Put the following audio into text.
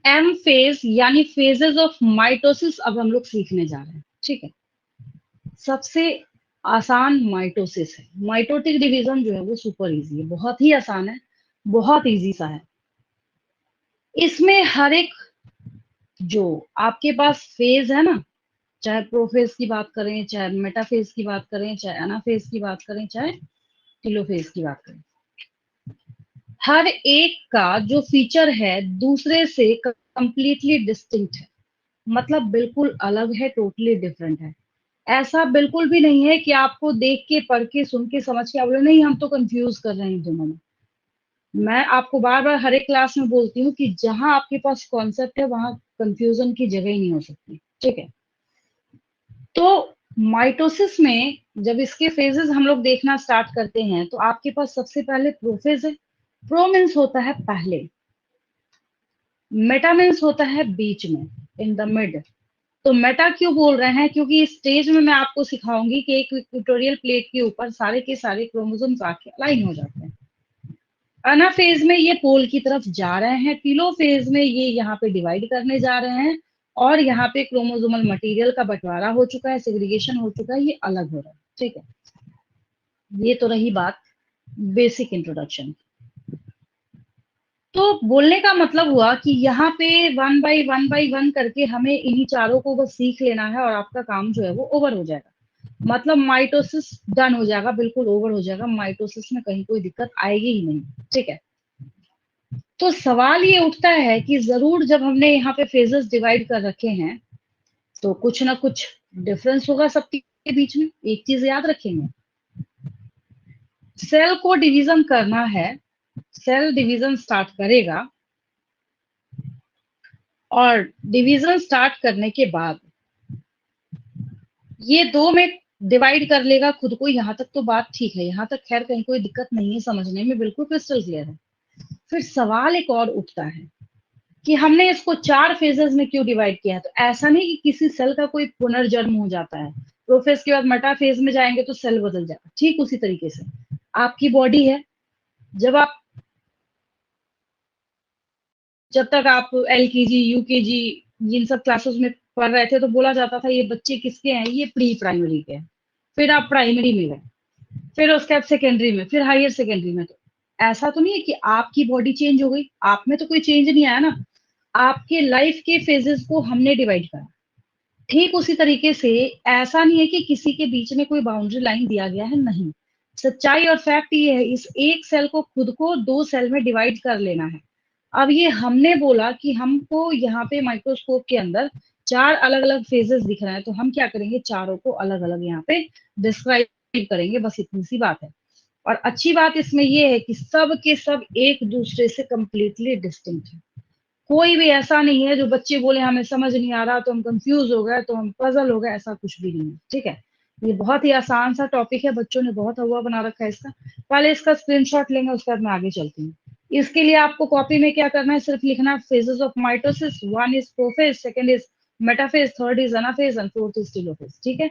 M phase यानी phases of mitosis अब हम लोग सीखने जा रहे हैं। ठीक है, सबसे आसान माइटोसिस है। माइटोटिक डिवीजन जो है वो सुपर इजी है, बहुत ही आसान है, बहुत इजी सा है। इसमें हर एक जो आपके पास फेज है ना, चाहे प्रोफेज की बात करें, चाहे मेटाफेज की बात करें, चाहे एनाफेज की बात करें, चाहे टेलोफेज की बात करें, हर एक का जो फीचर है दूसरे से कंप्लीटली डिस्टिंक्ट है। मतलब बिल्कुल अलग है, टोटली डिफरेंट है। ऐसा बिल्कुल भी नहीं है कि आपको देख के, पढ़ के, सुन के, समझ के आप बोले नहीं हम तो कंफ्यूज कर रहे हैं दोनों में। मैं आपको बार बार हर एक क्लास में बोलती हूँ कि जहां आपके पास कॉन्सेप्ट है वहां कंफ्यूजन की जगह ही नहीं हो सकती। ठीक है, तो माइटोसिस में जब इसके फेजेस हम लोग देखना स्टार्ट करते हैं तो आपके पास सबसे पहले प्रोफेज है। प्रो मीन्स होता है पहले, मेटा मीन्स होता है बीच में, इन द मिड। तो मेटा क्यों बोल रहे हैं, क्योंकि इस स्टेज में मैं आपको सिखाऊंगी कि एक इक्वेटोरियल प्लेट के ऊपर सारे के सारे क्रोमोसोम्स आके अलाइन हो जाते हैं। अनाफेज में ये पोल की तरफ जा रहे हैं, टीलोफेज में ये यहाँ पे डिवाइड करने जा रहे हैं, और यहाँ पे क्रोमोसोमल मटेरियल का बंटवारा हो चुका है, सेग्रीगेशन हो चुका है, ये अलग हो रहा है। ठीक है, ये तो रही बात बेसिक इंट्रोडक्शन। तो बोलने का मतलब हुआ कि यहाँ पे वन बाई वन करके हमें इन्हीं चारों को बस सीख लेना है और आपका काम जो है वो ओवर हो जाएगा। मतलब माइटोसिस डन हो जाएगा, बिल्कुल ओवर हो जाएगा, माइटोसिस में कहीं कोई दिक्कत आएगी ही नहीं। ठीक है, तो सवाल ये उठता है कि जरूर जब हमने यहाँ पे फेजेस डिवाइड कर रखे हैं तो कुछ ना कुछ डिफरेंस होगा सबके बीच में। एक चीज याद रखेंगे, सेल को डिवीजन करना है, सेल डिवीजन स्टार्ट करेगा, और डिवीजन स्टार्ट करने के बाद ये दो में डिवाइड कर लेगा खुद को। यहाँ तक तो बात ठीक है, यहाँ तक खैर कहीं कोई दिक्कत नहीं है, समझने में बिल्कुल क्रिस्टल क्लियर है। फिर सवाल एक और उठता है कि हमने इसको चार फेजेस में क्यों डिवाइड किया है। तो ऐसा नहीं कि किसी सेल का कोई पुनर्जन्म हो जाता है, प्रोफेज के बाद मेटाफेज में जाएंगे तो सेल बदल जाएगा। ठीक उसी तरीके से आपकी बॉडी है, जब आप, जब तक आप एलकेजी, यूकेजी, इन सब क्लासेस में पढ़ रहे थे तो बोला जाता था ये बच्चे किसके हैं, ये प्री प्राइमरी के हैं। फिर आप प्राइमरी में गए, फिर उसके बाद सेकेंडरी में, फिर हायर सेकेंडरी में। तो ऐसा तो नहीं है कि आपकी बॉडी चेंज हो गई, आप में तो कोई चेंज नहीं आया ना, आपके लाइफ के फेजेस को हमने डिवाइड करा। ठीक उसी तरीके से ऐसा नहीं है कि किसी के बीच में कोई बाउंड्री लाइन दिया गया है, नहीं। सच्चाई और फैक्ट ये है, इस एक सेल को खुद को दो सेल में डिवाइड कर लेना है। अब ये हमने बोला कि हमको यहाँ पे माइक्रोस्कोप के अंदर चार अलग अलग फेजेस दिख रहे हैं, तो हम क्या करेंगे, चारों को अलग अलग यहाँ पे डिस्क्राइब करेंगे, बस इतनी सी बात है। और अच्छी बात इसमें ये है कि सब के सब एक दूसरे से कंप्लीटली डिस्टिंक्ट है। कोई भी ऐसा नहीं है जो बच्चे बोले हमें समझ नहीं आ रहा तो हम कंफ्यूज हो गए, तो हम पजल हो गए, ऐसा कुछ भी नहीं है। ठीक है, ये बहुत ही आसान सा टॉपिक है, बच्चों ने बहुत हवा बना रखा है इसका। पहले इसका स्क्रीनशॉट लेंगे, उसके बाद मैं आगे चलती हूँ। इसके लिए आपको कॉपी में क्या करना है, सिर्फ लिखना है phases of mitosis. One is prophase, second is metaphase, third is anaphase and fourth is telophase. ठीक है।